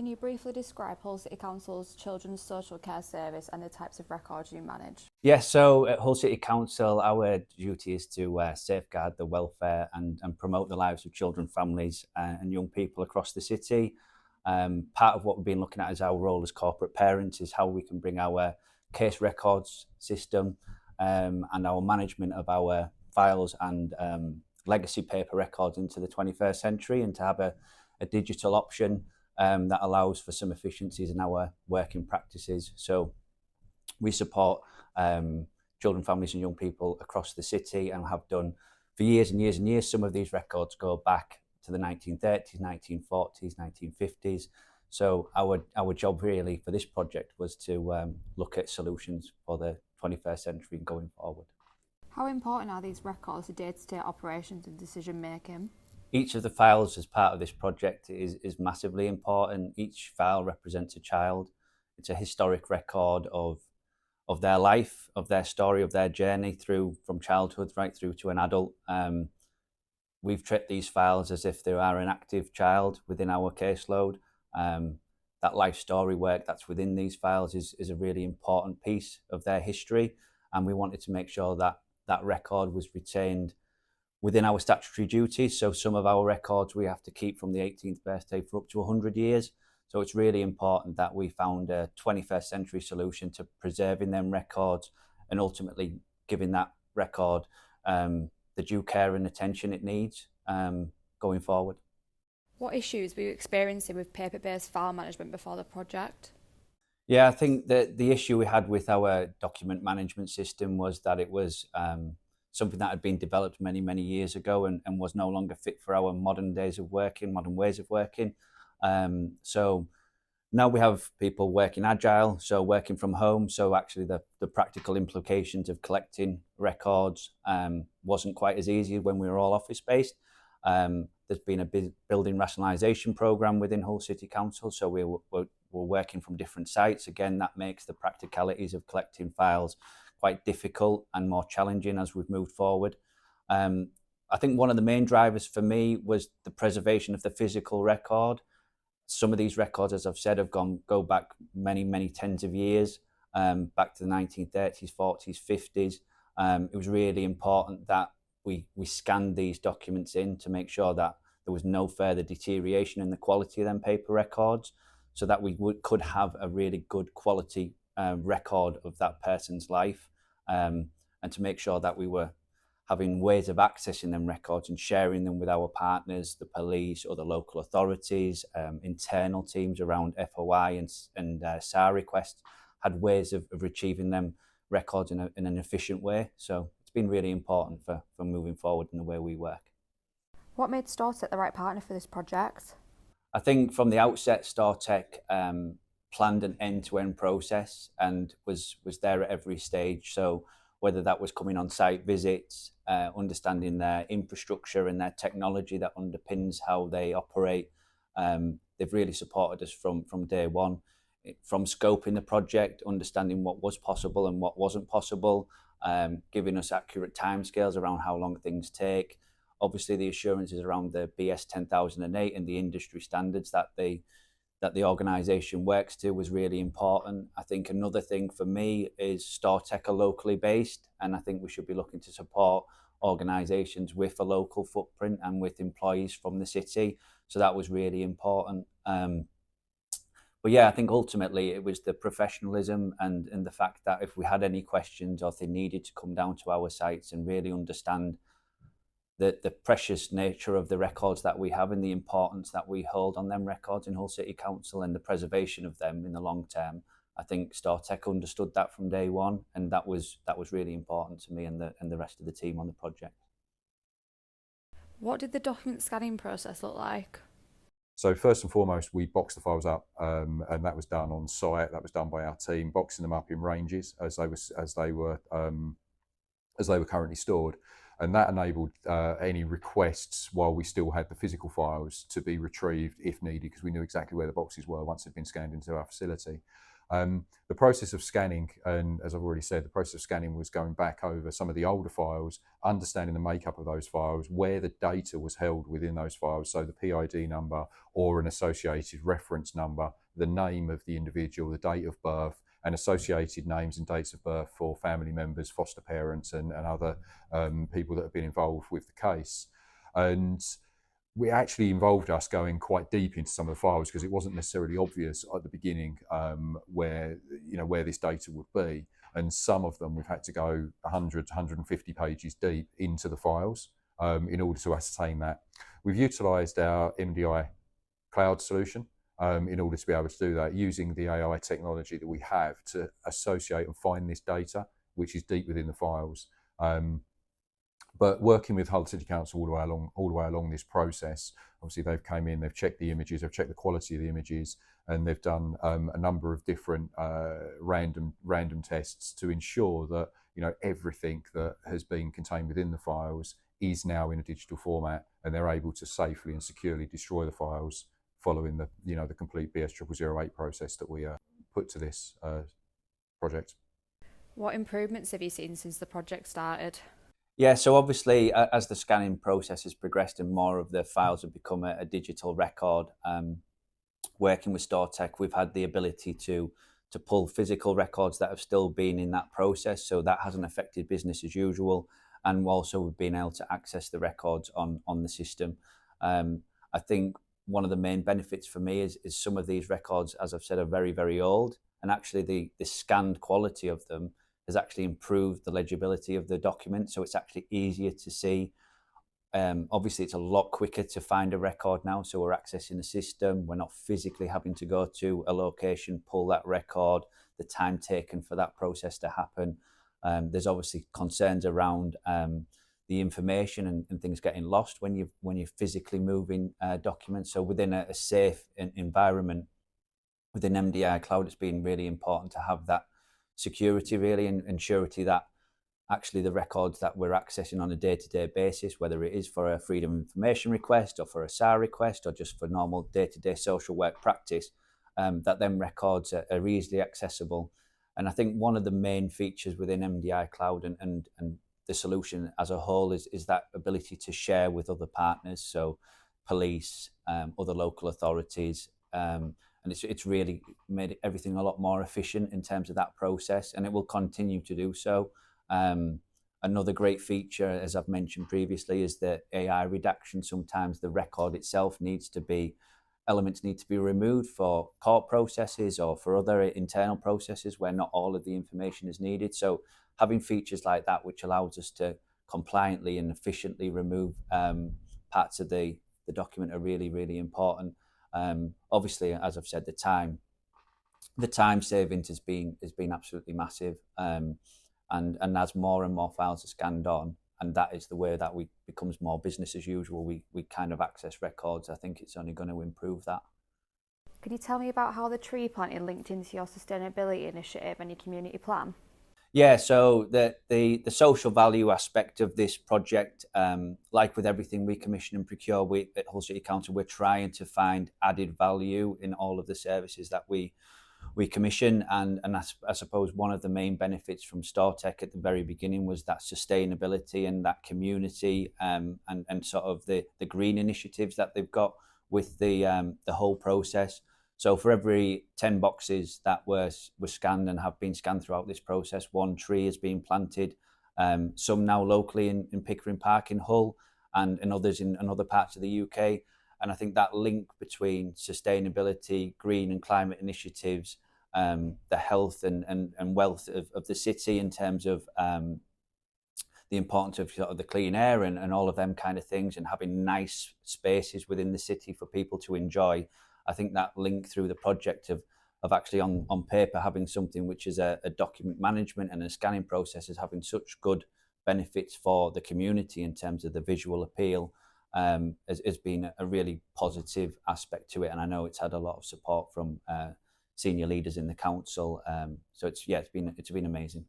can you briefly describe Hull City Council's Children's Social Care Service and the types of records you manage? Yes, so at Hull City Council, our duty is to safeguard the welfare and promote the lives of children, families and young people across the city. Part of what we've been looking at as our role as corporate parents is how we can bring our case records system and our management of our files and legacy paper records into the 21st century, and to have a digital option that allows for some efficiencies in our working practices. So we support children, families and young people across the city, and have done for years and years and years. Some of these records go back to the 1930s, 1940s, 1950s. So our job really for this project was to look at solutions for the 21st century going forward. How important are these records to day-to-day operations and decision making? Each of the files as part of this project is massively important. Each file represents a child. It's a historic record of their life, of their story, of their journey through from childhood right through to an adult. We've treated these files as if they are an active child within our caseload. That life story work that's within these files is a really important piece of their history, and we wanted to make sure that that record was retained within our statutory duties. So some of our records we have to keep from the 18th birthday for up to 100 years. So it's really important that we found a 21st century solution to preserving them records and ultimately giving that record the due care and attention it needs going forward. What issues were you experiencing with paper-based file management before the project? Yeah, I think that the issue we had with our document management system was that it was something that had been developed many, many years ago and was no longer fit for our modern ways of working. So now we have people working agile, so working from home. So actually the practical implications of collecting records wasn't quite as easy when we were all office based. There's been a building rationalisation programme within Hull City Council, so we're working from different sites. Again, that makes the practicalities of collecting files quite difficult and more challenging as we've moved forward. I think one of the main drivers for me was the preservation of the physical record. Some of these records, as I've said, go back many, many tens of years, back to the 1930s, 40s, 50s. It was really important that we scanned these documents in to make sure that there was no further deterioration in the quality of them paper records, so that we could have a really good quality record of that person's life, and to make sure that we were having ways of accessing them records and sharing them with our partners, the police or the local authorities, internal teams around FOI and SAR requests had ways of retrieving them records in an efficient way. So it's been really important for moving forward in the way we work. What made Storetec the right partner for this project? I think from the outset, Storetec planned an end-to-end process and was there at every stage. So whether that was coming on site visits, understanding their infrastructure and their technology that underpins how they operate, they've really supported us from day one. From scoping the project, understanding what was possible and what wasn't possible, giving us accurate timescales around how long things take. Obviously, the assurances around the BS 10008 and the industry standards that the organisation works to was really important. I think another thing for me is Storetec are locally based, and I think we should be looking to support organisations with a local footprint and with employees from the city. So that was really important. But yeah, I think ultimately it was the professionalism and the fact that if we had any questions or if they needed to come down to our sites and really understand the precious nature of the records that we have and the importance that we hold on them records in Hull City Council and the preservation of them in the long term, I think Storetec understood that from day one, and that was really important to me and the rest of the team on the project. What did the document scanning process look like? So first and foremost, we boxed the files up, and that was done on site. That was done by our team, boxing them up in ranges as they were currently stored, and that enabled any requests while we still had the physical files to be retrieved if needed, because we knew exactly where the boxes were once they'd been scanned into our facility. The process of scanning, and as I've already said, the process of scanning was going back over some of the older files, understanding the makeup of those files, where the data was held within those files, so the PID number or an associated reference number, the name of the individual, the date of birth, and associated names and dates of birth for family members, foster parents, and other people that have been involved with the case. And we actually involved us going quite deep into some of the files because it wasn't necessarily obvious at the beginning where this data would be, and some of them we've had to go 100 to 150 pages deep into the files in order to ascertain that. We've utilised our MDI Cloud solution in order to be able to do that, using the AI technology that we have to associate and find this data, which is deep within the files. But working with Hull City Council all the way along this process, obviously they've came in, they've checked the images, they've checked the quality of the images, and they've done a number of different random tests to ensure that everything that has been contained within the files is now in a digital format, and they're able to safely and securely destroy the files following the complete BS0008 process that we put to this project. What improvements have you seen since the project started? Yeah, so obviously as the scanning process has progressed and more of the files have become a digital record, working with Storetec, we've had the ability to pull physical records that have still been in that process, so that hasn't affected business as usual, and also we've been able to access the records on the system. I think one of the main benefits for me is some of these records, as I've said, are very, very old, and actually the scanned quality of them has actually improved the legibility of the document, so it's actually easier to see. Obviously, it's a lot quicker to find a record now, so we're accessing the system. We're not physically having to go to a location, pull that record, the time taken for that process to happen. There's obviously concerns around the information and things getting lost when you're physically moving documents. So within a safe environment, within MDI Cloud, it's been really important to have that security really and surety that actually the records that we're accessing on a day-to-day basis, whether it is for a freedom of information request or for a SAR request or just for normal day-to-day social work practice, that them records are easily accessible. And I think one of the main features within MDI Cloud and the solution as a whole is that ability to share with other partners, so police, other local authorities, and it's really made everything a lot more efficient in terms of that process, and it will continue to do so. Another great feature, as I've mentioned previously, is the AI redaction. Sometimes the record itself elements need to be removed for court processes or for other internal processes where not all of the information is needed. So having features like that, which allows us to compliantly and efficiently remove parts of the document, are really, really important. Obviously, as I've said, the time savings has been absolutely massive, and as more and more files are scanned on, and that is the way that we becomes more business as usual, we kind of access records. I think it's only going to improve that. Can you tell me about how the tree planting linked into your sustainability initiative and your community plan? Yeah, so the social value aspect of this project, like with everything we commission and procure, we at Hull City Council, we're trying to find added value in all of the services that we commission, and I suppose one of the main benefits from Storetec at the very beginning was that sustainability and that community, and sort of the green initiatives that they've got with the whole process. So for every 10 boxes that were scanned and have been scanned throughout this process, one tree has been planted, some now locally in Pickering Park in Hull, and others in other parts of the UK. And I think that link between sustainability, green and climate initiatives, the health and wealth of the city in terms of the importance of sort of the clean air and all of them kind of things, and having nice spaces within the city for people to enjoy. I think that link through the project of actually on paper having something which is a document management and a scanning process is having such good benefits for the community in terms of the visual appeal, has been a really positive aspect to it. And I know it's had a lot of support from senior leaders in the council. So it's been amazing.